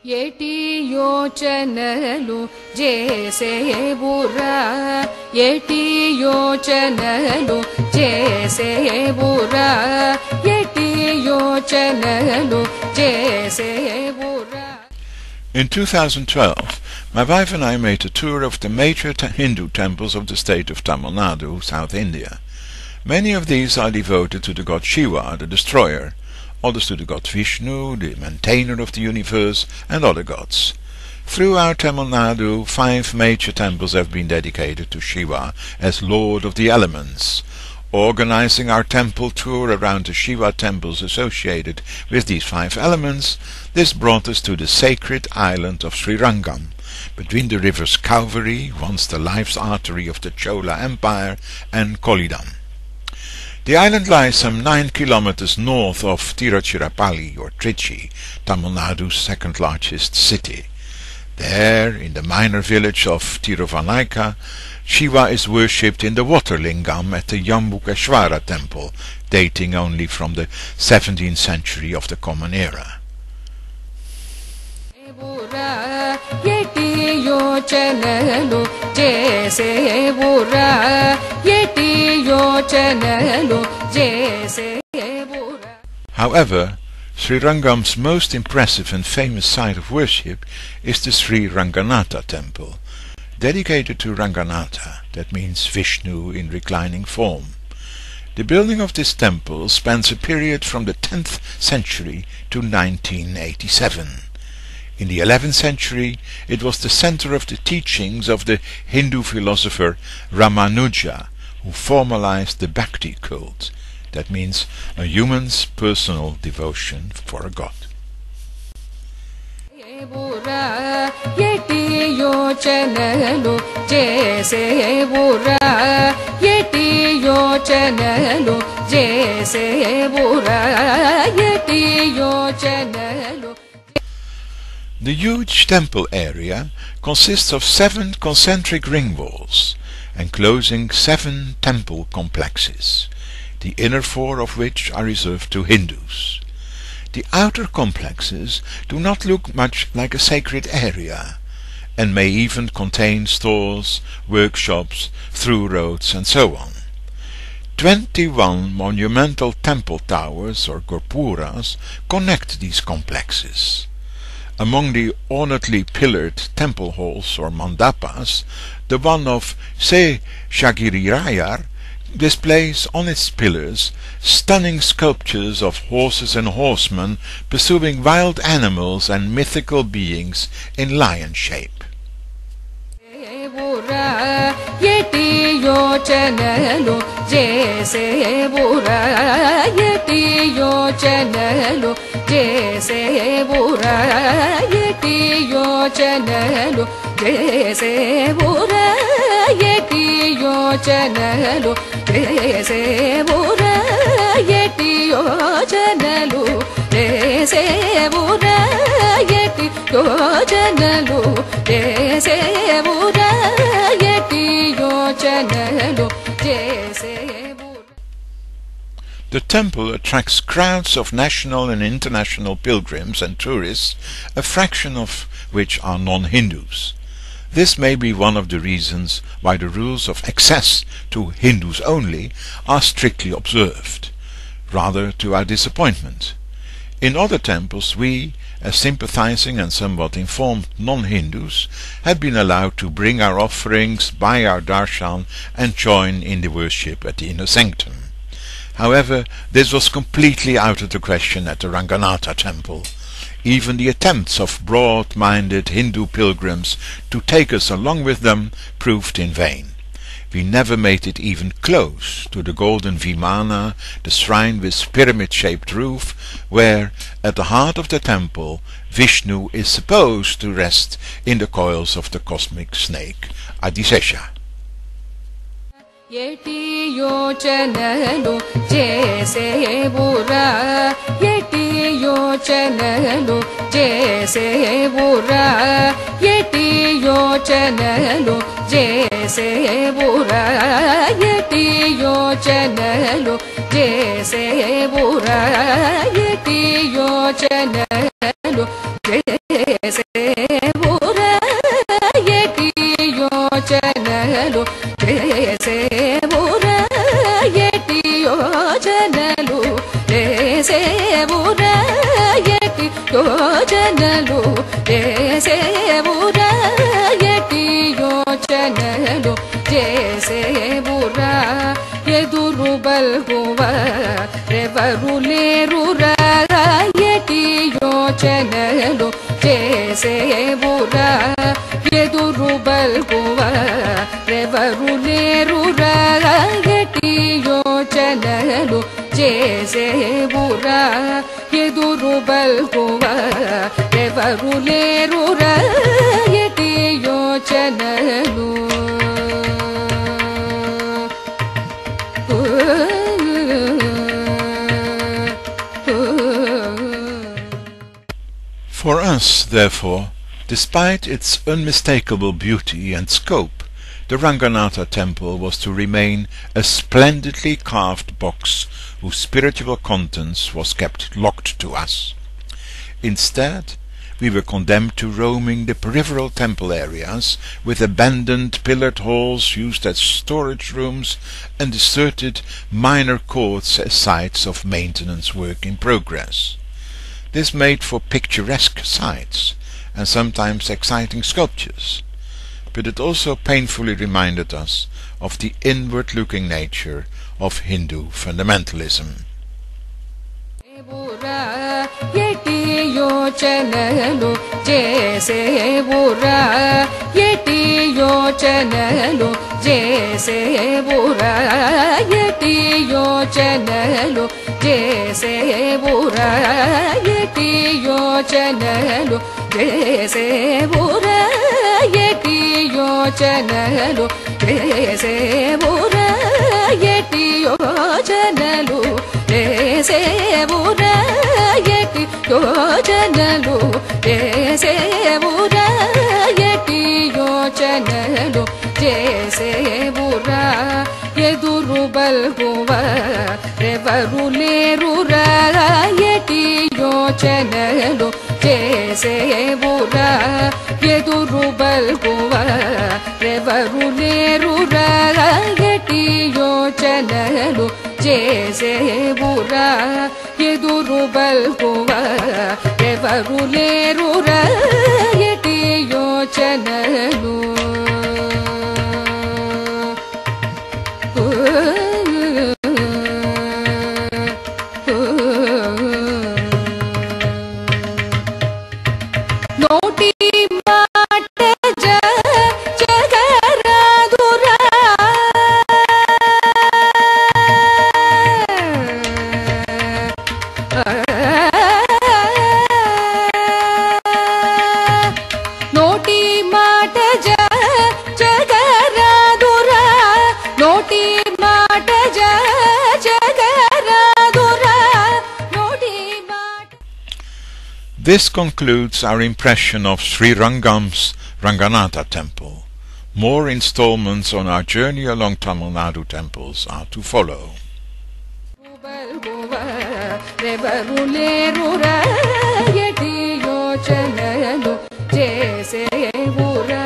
ఏటి యోచనలు చేసేవురా ఏటి యోచనలు చేసేవురా ఏటి యోచనలు చేసేవురా. In 2012, my wife and I made a tour of the major Hindu temples of the state of Tamil Nadu, South India. Many of these are devoted to the god Shiva, the destroyer, others to the god Vishnu, the maintainer of the universe, and other gods. Throughout Tamil Nadu, 5 major temples have been dedicated to Shiva as Lord of the Elements. Organizing our temple tour around the Shiva temples associated with these 5 elements, this brought us to the sacred island of Srirangam, between the rivers Kaveri, once the life's artery of the Chola Empire, and Kolidam. The island lies some 9 kilometers north of Tiruchirapalli or Trichi, Tamil Nadu's second largest city. There, in the minor village of Tiruvannaika, Shiva is worshipped in the water lingam at the Jambukeshwara temple, dating only from the 17th century of the Common Era. However, Srirangam's most impressive and famous site of worship is the Sri Ranganatha temple, dedicated to Ranganatha, that means Vishnu in reclining form. The building of this temple spans a period from the 10th century to 1987. In the 11th century, it was the center of the teachings of the Hindu philosopher Ramanuja, who formalized the bhakti cult, that means a human's personal devotion for a god. The huge temple area consists of 7 concentric ring walls, enclosing 7 temple complexes, the inner 4 of which are reserved to Hindus. The outer complexes do not look much like a sacred area, and may even contain stores, workshops, through roads, and so on. 21 monumental temple towers or gurpuras connect these complexes. Among the ornately pillared temple halls or mandapas, the one of Seshagirirayar displays on its pillars stunning sculptures of horses and horsemen pursuing wild animals and mythical beings in lion shape. The temple attracts crowds of national and international pilgrims and tourists, a fraction of which are non-Hindus. This may be one of the reasons why the rules of access to Hindus only are strictly observed, rather to our disappointment. In other temples we, as sympathizing and somewhat informed non-Hindus, had been allowed to bring our offerings, buy our darshan, and join in the worship at the inner sanctum. However, this was completely out of the question at the Ranganatha temple. Even the attempts of broad-minded Hindu pilgrims to take us along with them proved in vain. We never made it even close to the golden Vimana, the shrine with pyramid-shaped roof, where, at the heart of the temple, Vishnu is supposed to rest in the coils of the cosmic snake, Adisesha. ఏటి యోచనలు చేసేవురా ఏటి యోచనలు చేసేవురా ఏటి యోచనలు చేసేవురా ఏటి యోచనలు చేసేవురా ఏటి యోచనలు చేసేవురా యోచనలు చేసేవురా ఎటి యోచనలు చేసేవురా ఎదురు బల్గువారెవరు లేరురా ఎటి యోచనలు చేసేవురా ఎదురు బల్గువారెవరు లేరురా ఎటి యోచనలు చేసేవురా ఎదురు బల్గువారెవరు లేరురా ఎటి యోచనలు. For us, therefore, despite its unmistakable beauty and scope, the Ranganatha temple was to remain a splendidly carved box whose spiritual contents was kept locked to us. Instead, we were condemned to roaming the peripheral temple areas with abandoned pillared halls used as storage rooms and deserted minor courts as sites of maintenance work in progress. This made for picturesque sights and sometimes exciting sculptures, but it also painfully reminded us of the inward-looking nature of Hindu fundamentalism. ఎటి యోచనలు చేసేవురా ఎటి యోచనలు చేసేవురా ఎటి యోచనలు చేసేవురా ఎటి యోచనలు చేసేవురా ఎటి యోచనలు చేసేవురా ఎటి యోచనలు చేసేవురా ఎటి యోచనలు చేసేవురా ఎటి యోచనలు చేసేవురా ఎదురు బల్గువారెవరు లేరురా ఎటి యోచనలు చేసేవురా ఎదురు బల్గువారెవరు లేరురా ఎటి యోచనలు చేసేవురా ఎదురు బల్గువారెవరు లేరురా ఎటి యోచనలు. నోటి మాట జగరాదురా నోటి మాట జగరాదురా నోటి మాట జగరాదురా నోటి మాట. This concludes our impression of Srirangam's Ranganatha temple. More installments on our journey along Tamil Nadu temples are to follow. రెవరు లేరురా ఎటి యోచనలు చేసేవురా